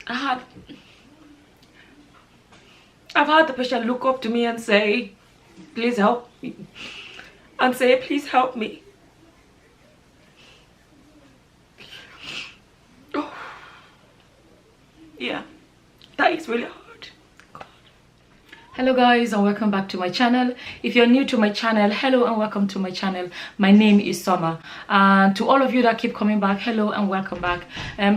I've had the patient look up to me and say, please help me. And say, please help me. Oh, yeah, that is really hard. Hello guys, and welcome back to my channel. If you're new to my channel, hello and welcome to my channel. My name is Summer, and to all of you that keep coming back, hello and welcome back.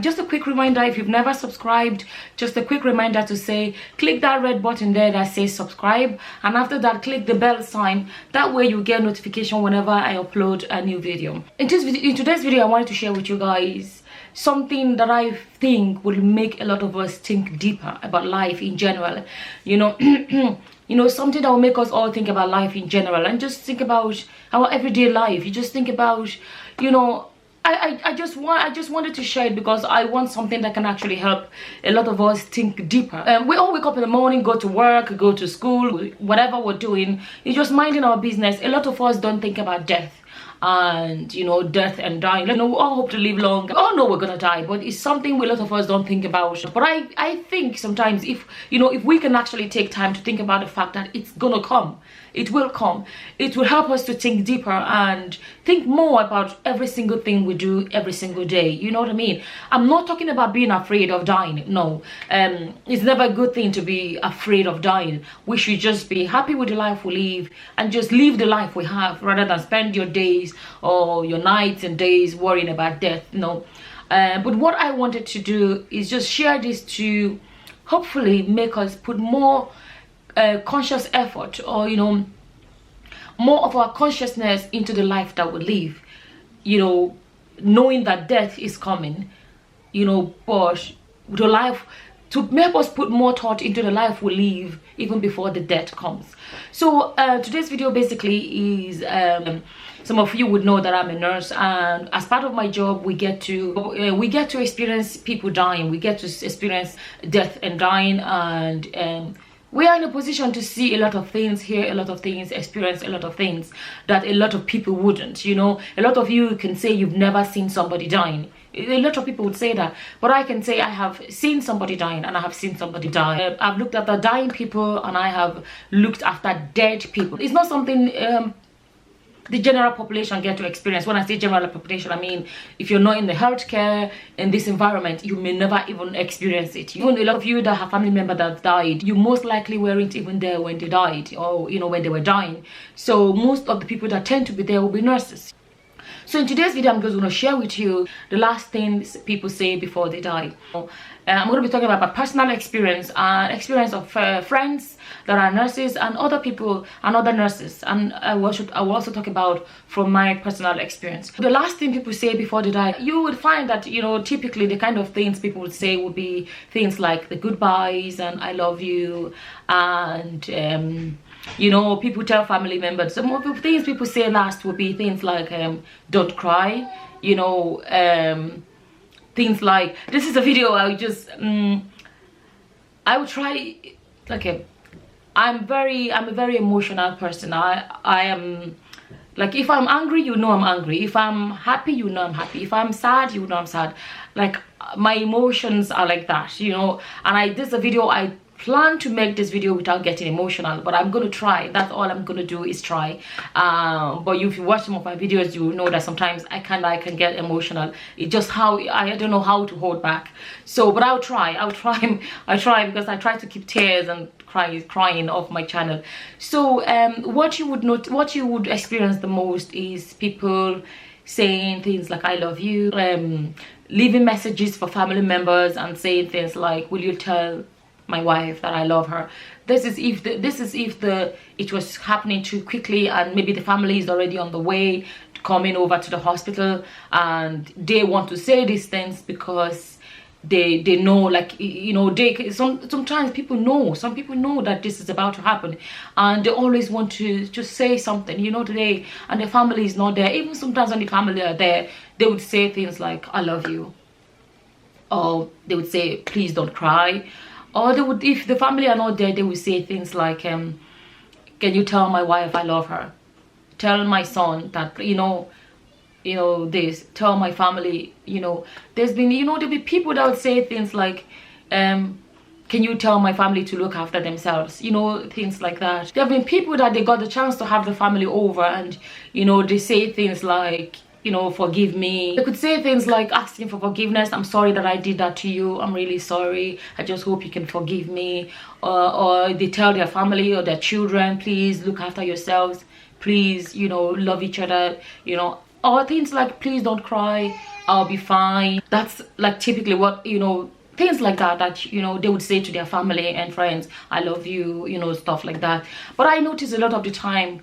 Just a quick reminder, if you've never subscribed, just a quick reminder to say click that red button there that says subscribe, and after that click the bell sign. That way you get notification whenever I upload a new video. In today's video I wanted to share with you guys something that I think will make a lot of us think deeper about life in general. You know, something that will make us all think about life in general and just think about our everyday life. You just think about, you know, I just wanted to share it because I want something that can actually help a lot of us think deeper. We all wake up in the morning, go to work, go to school, whatever we're doing, it's just minding our business. A lot of us don't think about death. And you know, death and dying. You know, we all hope to live long. We all know we're gonna die, but it's something a lot of us don't think about. But I think sometimes if we can actually take time to think about the fact that it's gonna come, it will come, it will help us to think deeper and think more about every single thing we do every single day. You know what I mean? I'm not talking about being afraid of dying. No, it's never a good thing to be afraid of dying. We should just be happy with the life we live and just live the life we have, rather than spend your days or your nights and days worrying about death. No. But what I wanted to do is just share this to hopefully make us put more conscious effort, or you know, more of our consciousness into the life that we live, you know, knowing that death is coming, you know, but the life, to make us put more thought into the life we live even before the death comes. So today's video basically is some of you would know that I'm a nurse, and as part of my job we get to experience people dying. We get to experience death and dying, and we are in a position to see a lot of things, hear a lot of things, experience a lot of things that a lot of people wouldn't. You know, a lot of you can say you've never seen somebody dying. A lot of people would say that, but I can say I have seen somebody dying, and I have seen somebody die. I've looked after dying people, and I have looked after dead people. It's not something the general population get to experience. When I say general population, I mean if you're not in the healthcare, in this environment, you may never even experience it. Even a lot of you that have family members that died, you most likely weren't even there when they died, or you know, when they were dying. So most of the people that tend to be there will be nurses. So in today's video, I'm just going to share with you the last things people say before they die. I'm going to be talking about my personal experience and experience of friends that are nurses and other people and other nurses. And I will also talk about from my personal experience. The last thing people say before they die, you would find that, you know, typically the kind of things people would say would be things like the goodbyes and I love you, and you know, people tell family members. Some of the things people say last would be things like don't cry, you know, things like, this is a video I would just I would try, like I'm a very emotional person. I am, like, if I'm angry, you know I'm angry. If I'm happy, you know I'm happy. If I'm sad, you know I'm sad. Like, my emotions are like that, you know. And this is a video, I plan to make this video without getting emotional, but I'm gonna try. That's all I'm gonna do, is try. But if you watch some of my videos, you will know that sometimes I can get emotional. It's just how I don't know how to hold back. So, but I'll try because I try to keep tears and crying off my channel. So what you would experience the most is people saying things like I love you, leaving messages for family members and saying things like, will you tell my wife that I love her? This is if it was happening too quickly, and maybe the family is already on the way coming over to the hospital, and they want to say these things because they know, like, you know, sometimes people know, some people know that this is about to happen, and they always want to just say something, you know, today, and the family is not there. Even sometimes when the family are there, they would say things like I love you, or they would say please don't cry. Or they would, if the family are not there, they would say things like, can you tell my wife I love her? Tell my son that, you know, this. Tell my family, you know. There'll be people that would say things like, can you tell my family to look after themselves? You know, things like that. There have been people that they got the chance to have the family over, and you know, they say things like, you know, forgive me. They could say things like asking for forgiveness. I'm sorry that I did that to you. I'm really sorry. I just hope you can forgive me. Or they tell their family or their children, please look after yourselves. Please, you know, love each other, you know. Or things like, please don't cry. I'll be fine. That's like typically what, you know, things like that, that, you know, they would say to their family and friends. I love you, you know, stuff like that. But I notice a lot of the time,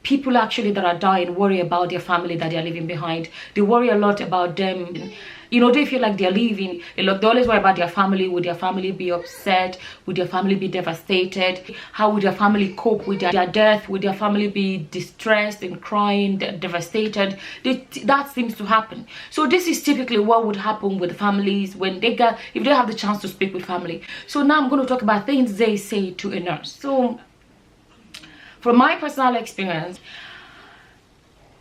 people actually that are dying worry about their family that they're leaving behind. They worry a lot about them. You know, they feel like they're leaving. They always worry about their family. Would their family be upset? Would their family be devastated? How would their family cope with their death? Would their family be distressed and crying, devastated? That seems to happen. So this is typically what would happen with families when they get, if they have the chance to speak with family. So now I'm going to talk about things they say to a nurse. So from my personal experience,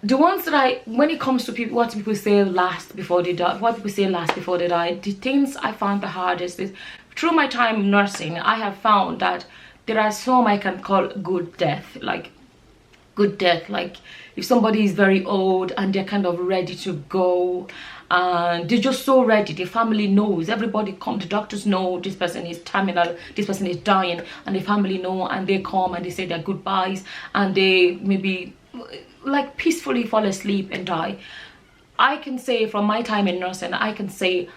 the ones that when it comes to people, what people say last before they die, the things I found the hardest is, through my time nursing, I have found that there are some I can call good death, like if somebody is very old and they're kind of ready to go, and they're just so ready, the family knows, everybody come, the doctors know this person is terminal, this person is dying, and the family know, and they come and they say their goodbyes, and they maybe like peacefully fall asleep and die. I can say from my time in nursing, I can say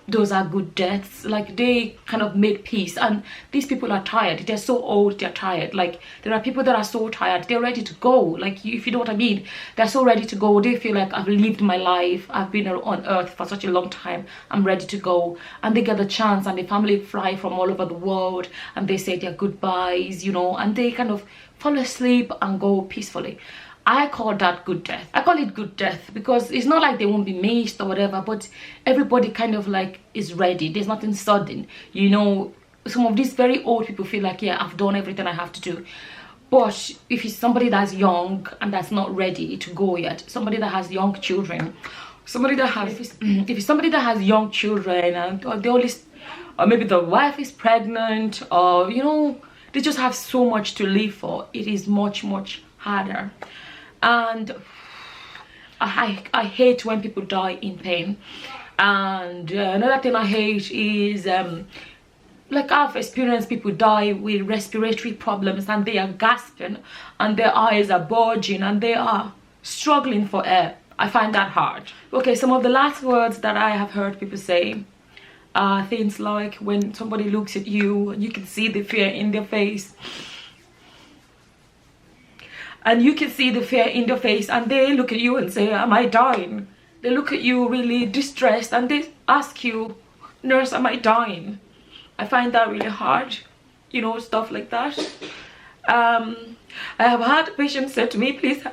those are good deaths. Like, they kind of made peace, and these people are tired. They're so old, they're tired. Like, there are people that are so tired, they're ready to go. Like, if you know what I mean, they're so ready to go. They feel like, I've lived my life, I've been on earth for such a long time, I'm ready to go. And they get the chance, and the family fly from all over the world, and they say their goodbyes, you know, and they kind of fall asleep and go peacefully. I call that good death. I call it good death because it's not like they won't be maced or whatever, but everybody kind of like is ready. There's nothing sudden, you know. Some of these very old people feel like, yeah, I've done everything I have to do. But if it's somebody that's young and that's not ready to go yet, somebody that has young children, somebody that has, if it's somebody that has young children, and or they always, or maybe the wife is pregnant, or you know, they just have so much to live for, it is much harder. And I hate when people die in pain. And another thing I hate is like, I've experienced people die with respiratory problems, and they are gasping, and their eyes are bulging, and they are struggling for air. I find that hard. Okay, some of the last words that I have heard people say are things like, when somebody looks at you, you can see the fear in their face. And you can see the fear in their face, and they look at you and say, am I dying? They look at you really distressed, and they ask you, nurse, am I dying? I find that really hard, you know, stuff like that. I have had patients say to me, please,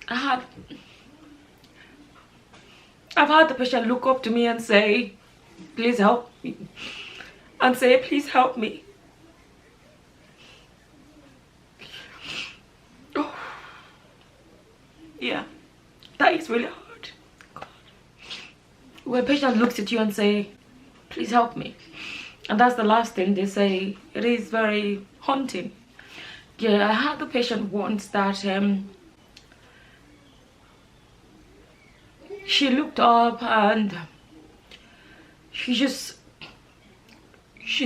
I've had the patient look up to me and say, please help me, and say, please help me. Yeah, that is really hard. God. When a patient looks at you and say, please help me, and that's the last thing they say, it is very haunting. Yeah, I had the patient once that she looked up, and she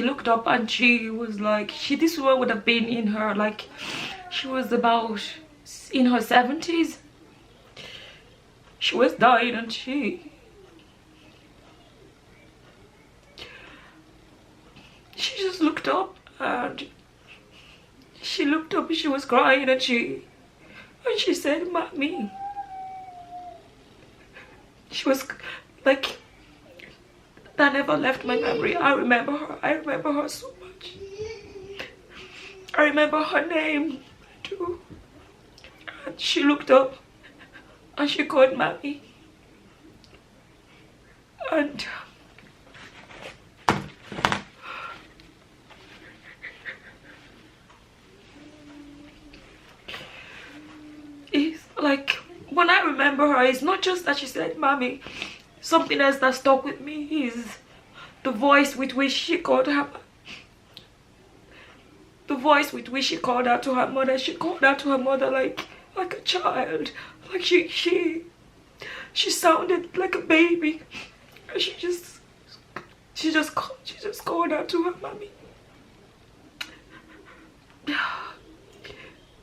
looked up, and she was like, this one would have been in her, like, she was about in her 70s. She was dying, and she just looked up, and she looked up, and she was crying, and she said, Mommy. She was like, that never left my memory. I remember her so much. I remember her name too. And she looked up, and she called Mommy. And it's like, when I remember her, it's not just that she said Mommy. something else that stuck with me is the voice with which she called her. The voice with which she called out to her mother. She called out to her mother like a child. Like she sounded like a baby. She just called out to her mommy.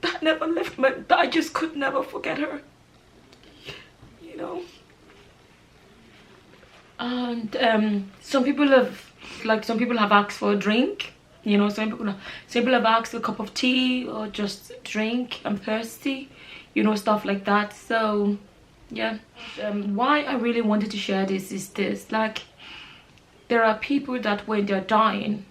That never left me. I just could never forget her. You know. And some people have asked for a drink. You know, some people have asked for a cup of tea or just drink. I'm thirsty. You know, stuff like that. So yeah. Why I really wanted to share this is this: like, there are people that when they're dying,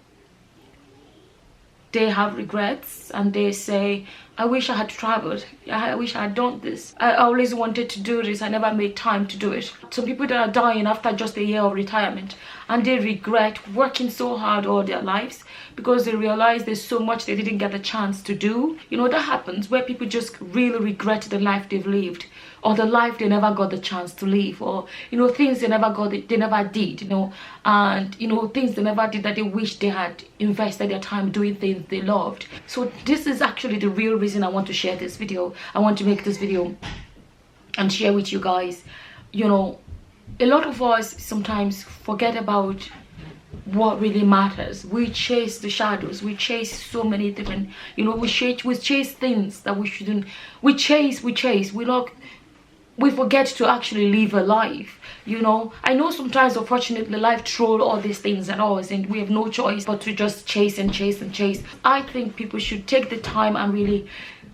they have regrets and they say, I wish I had traveled. I wish I had done this. I always wanted to do this. I never made time to do it. Some people that are dying after just a year of retirement, and they regret working so hard all their lives because they realize there's so much they didn't get a chance to do. You know, that happens where people just really regret the life they've lived, or the life they never got the chance to live, or, you know, things they never did, you know, and, you know, things they never did that they wish they had invested their time doing things they loved. So this is actually the real reason I want to share this video. I want to make this video and share with you guys. You know, a lot of us sometimes forget about what really matters. We chase the shadows. We chase so many different, you know, we chase things that we shouldn't. We chase. We forget to actually live a life. You know, I know sometimes, unfortunately, life throws all these things at us and we have no choice but to just chase and chase and chase. I think people should take the time and really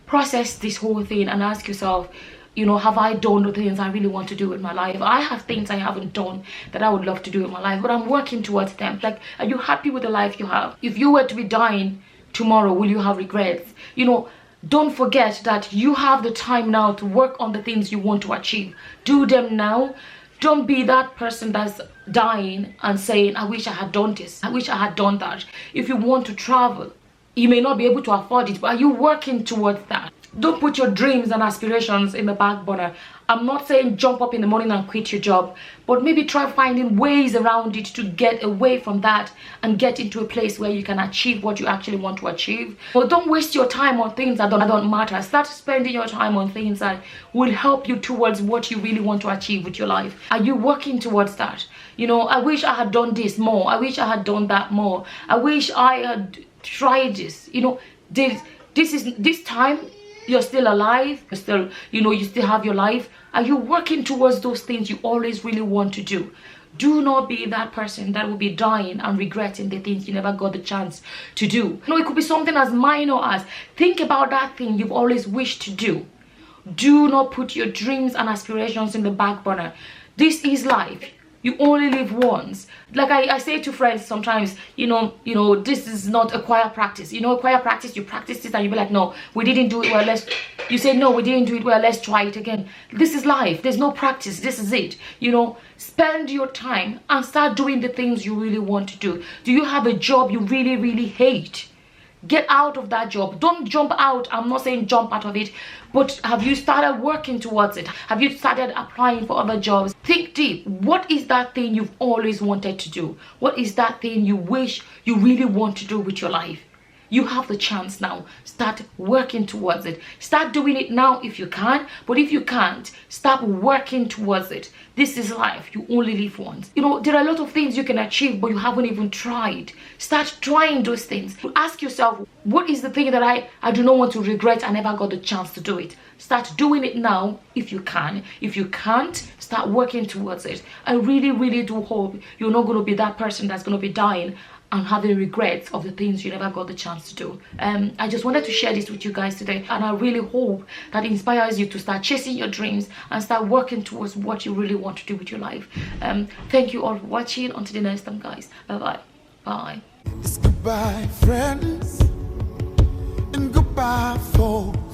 process this whole thing and ask yourself, you know, have I done the things I really want to do in my life? I have things I haven't done that I would love to do in my life, but I'm working towards them. Like, are you happy with the life you have? If you were to be dying tomorrow, will you have regrets? You know, don't forget that you have the time now to work on the things you want to achieve. Do them now. Don't be that person that's dying and saying, I wish I had done this. I wish I had done that. If you want to travel, you may not be able to afford it, but are you working towards that? Don't put your dreams and aspirations in the back burner. I'm not saying jump up in the morning and quit your job, but maybe try finding ways around it to get away from that and get into a place where you can achieve what you actually want to achieve. But don't waste your time on things that don't matter. Start spending your time on things that will help you towards what you really want to achieve with your life. Are you working towards that? You know, I wish I had done this more. I wish I had done that more. I wish I had tried this. You know, this time you're still alive, you're still, you know, you still have your life. Are you working towards those things you always really want to do? Do not be that person that will be dying and regretting the things you never got the chance to do. You know, it could be something as minor as think about that thing you've always wished to do. Do not put your dreams and aspirations in the back burner. This is life. You only live once. Like I say to friends sometimes, you know, this is not a choir practice. You know, choir practice, you practice this and you be like, no, we didn't do it well, you say, no, we didn't do it well, let's try it again. This is life. There's no practice. This is it. You know, spend your time and start doing the things you really want to do. Do you have a job you really, really hate? Get out of that job. Don't jump out. I'm not saying jump out of it, but have you started working towards it? Have you started applying for other jobs? Think deep. What is that thing you've always wanted to do? What is that thing you wish you really want to do with your life? You have the chance now. Start working towards it. Start doing it now if you can, but if you can't, start working towards it. This is life. You only live once. You know, there are a lot of things you can achieve, but you haven't even tried. Start trying those things. Ask yourself, what is the thing that I do not want to regret? I never got the chance to do it. Start doing it now if you can. If you can't, start working towards it. I really, really do hope you're not going to be that person that's going to be dying and having regrets of the things you never got the chance to do. I just wanted to share this with you guys today, and I really hope that inspires you to start chasing your dreams and start working towards what you really want to do with your life. Thank you all for watching. Until the next time, guys. Bye-bye. Bye. It's goodbye, friends, and goodbye, folks.